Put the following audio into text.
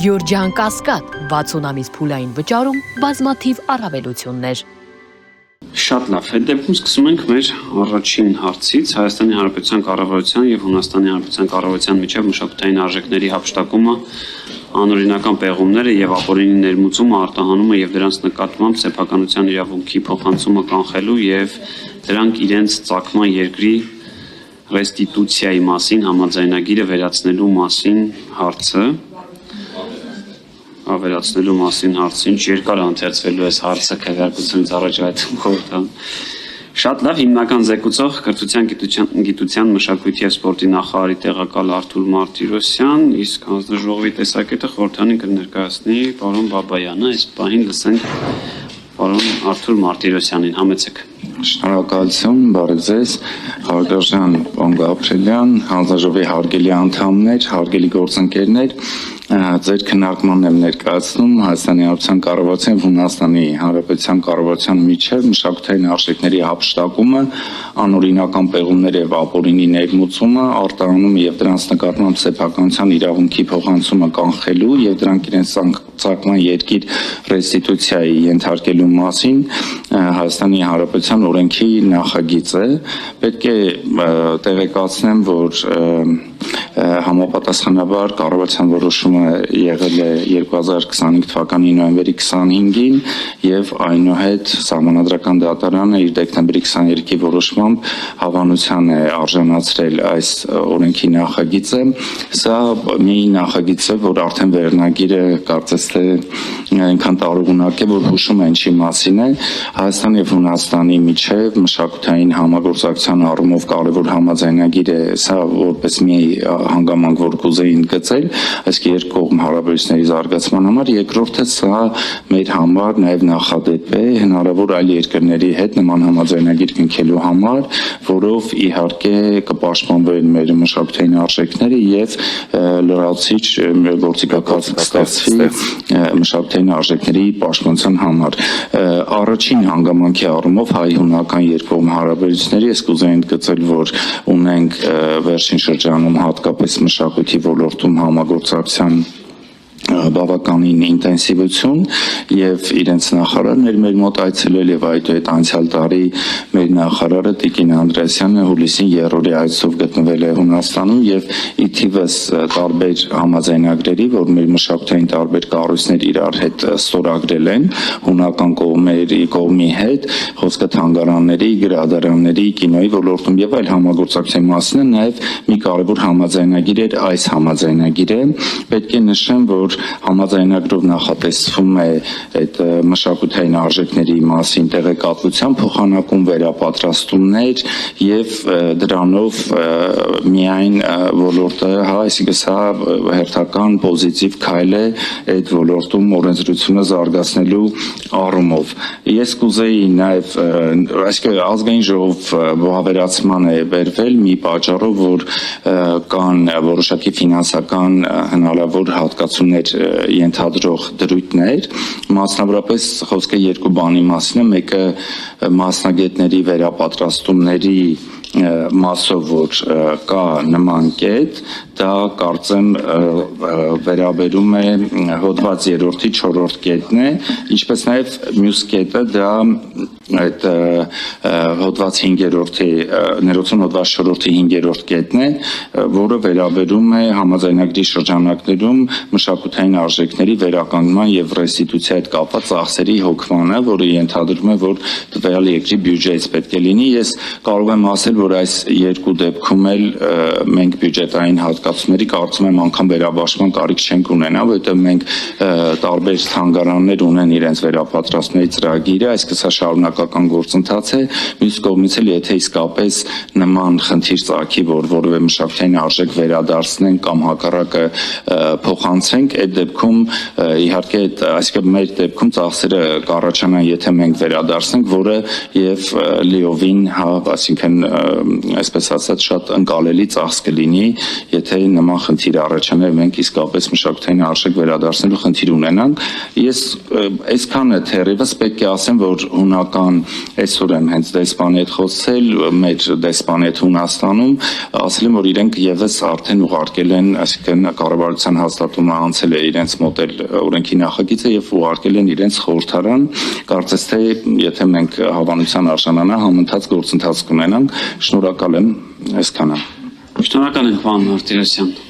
Գյորջյան Կասկադ 60 ամիս փուլային վճարում բազմաթիվ առավելություններ։ Շատ լավ, այդ դեպքում սկսում ենք մեր առաջին հարցից Հայաստանի Հանրապետության կառավարության եւ Հունաստանի Հանրապետության կառավարության միջև մշակութային արժեքների հափշտակումը, անօրինական պեղումները եւ ապօրինի ներմուծումը, արտահանումը եւ դրանց նկատմամբ սեփականության իրավունքի փոխանցումը կանխելու եւ դրանք իրենց ծագման երկրի ռեստիտուցիայի մասին համաձայնագիրը վերացնելու մասին հարցը։ Ավերացնելու մասին հարցին երկար անթերցվելու այս հարցը քվեարկությունից առաջ այդ խորհրդան։ Շատ լավ, հիմնական զեկուցող կրթության, գիտության, մշակույթի եւ սպորտի նախարարի տեղակալ Արթուր Մարտիրոսյան, իսկ հանձնաժողովի տեսակետը խորհրդանին կներկայացնի պարոն Բաբայանը, այս պահին լսենք պարոն Արթուր Մարտիրոսյանին, համեցեք։ Շնորհակալություն, բարև ձեզ, հարգարժան պարոն Գաբրելյան, հանձնաժողովի հարգելի անդամներ, հարգելի գործընկերներ, ձեր քննարկմանն եմ ներկայացնում Հայաստանի Հանրապետության կառավարության եւ Հունաստանի Հանրապետության կառավարության միջև մշակութային արժեքների հափշտակումը, անօրինական պեղումներ եւ ապօրինի ներմուծումը, արտահանումը եւ դրանց նկատմամբ սեփականության իրավունքի փոխանցումը կանխելու եւ դրանք իրենց ծագման երկիր ռեստիտուցիայի ենթարկելու մասին Հայաստանի Հանրապետության օրենքի նախագիծ է։ Պետք է տեղեկացնեմ, որ համապատասխանաբար կառավարության որոշումը եղել է 2025 թվականի նոյեմբերի 25-ին եւ այնուհետ Սահմանադրական դատարանը իր դեկտեմբերի 23-ի որոշմամբ հավանության է արժանացրել այս օրենքի նախագիծը։ Սա մի նախագիծ է, որ արդեն վերնագիրը կարծես թե այնքան տարողունակ է, որ հուշում է ինչի մասին է։ Հայաստանի եւ Հունաստանի միջև մշակութային համագործակցության առումով կարևոր համաձայնագիր է, սա որպես մի հանգամանք, որ կուզեին գծել, այսինքն երկկողմ հարաբերությունների զարգացման համար, երկրորդը սա մեր համար նաև նախադեպ է հնարավոր այլ երկրների հետ նման համաձայնագիր կնքելու համար, որով իհարկե կպաշտպանվեն մեր մշակութային արժեքները եւ լրացիչ գործիքակարգ կստացվի մշակութային արժեքների պաշտպանության համար։ Առաջին հանգամանքի առումով հայ-հունական երկկողմ հարաբերությունների ես կուզեի ընդգծել, որ ունենք վերջին շրջանում հատկապես մշակույթի ոլորտում համագործակցության բավականին ինտենսիվություն եւ իրենց նախարարներ մեր մոտ այցելել եւ այդ անցյալ տարի մեր նախարարը Տիկին Անդրեասյանը հուլիսին 3-րդ այցով գտնվել է Հունաստանում եւ ի թիվս տարբեր համաձայնագրերի, որ մեր մշակութային տարբեր կառույցներ իրար հետ ստորագրել են հունական կողմի հետ, խոսքը թանգարանների, գրադարանների, կինոյի ոլորտում եւ այլ համագործակցության մասին է նաեւ մի կարեւոր համաձայնագիր էր այս համաձայնագիրը։ Պետք է նշեմ, որ համաձայնագրով նախատեսվում է այդ մշակութային արժեքների մասին տեղեկատվության փոխանակում, վերապատրաստումներ եւ դրանով միայն ոլորտը, այսինքն սա հերթական պոզիտիվ քայլ է այդ ոլորտում օրենսդրությունը զարգացնելու առումով։ Ես կուզեի նաեւ այսինքն ազգային ժողով բավարարացման է վերվել մի պատճառով, որ կան որոշակի ֆինանսական հնարավոր հատկացումներ ենթադրող դրույթներ, մասնավորապես խոսքը երկու բանի մասին է, մեկը մասնագետների վերապատրաստումների մասով, որ կա նման կետ, դա կարծեմ վերաբերում է հոդված 3-րդի 4-րդ կետն է, ինչպես նաև մյուս կետը դա այդ հոդված 5-րդի ներողություն հոդված 4-րդի 5-րդ կետն է, որը վերաբերում է համաձայնագրի շրջանակներում մշակութային արժեքների վերականգնման եւ ռեստիտուցիայի հետ կապված ծախսերի հոգմանը, որը ենթադրում է, որ տվյալ երկրի բյուջեից պետք է լինի։ Ես կարող եմ ասել, որ այս երկու դեպքում էլ մենք բյուջետային հատկացումների կարծում եմ անգամ վերաբաշխման կարիք չենք ունենա, որովհետեւ մենք տարբեր թանգարաններ ունեն իրենց վերապատրաստումների ծրագիրը, այսինքն սա շարունակական գործընթաց է։ Մյուս կողմից էլ եթե իսկապես նման խնդիր ծագի, որ որևէ մշակութային արժեք վերադարձնենք կամ հակառակը փոխանցենք, այդ դեպքում իհարկե այսինքն մեր դեպքում ծախսերը կառաջանան, եթե մենք վերադարձնենք, որը եւ լիովին այսինքն այսպես ասած շատ ընկալելի ծախս կլինի, եթե եթե նման խնդիր առաջանա, մենք իսկապես մշակութային արժեք վերադարձնելու խնդիր ունենանք, ես այսքանը թերևս պետք է ասեմ, որ հունական այսօր եմ հենց դեսպանի հետ խոսել, մեր դեսպանի հետ Հունաստանում, ասել եմ, որ իրենք եւս արդեն ուղարկել են, այսինքն կառավարության հաստատումը անցել է իրենց մոդել օրենքի նախագիծը եւ ուղարկել են իրենց խորհրդարան, կարծես թե եթե մենք հավանության արժանանա համընթաց գործընթաց կունենանք, շնորհակալ եմ այսքանը։ Շնորհակալ ենք, պարոն Մարտիրոսյան։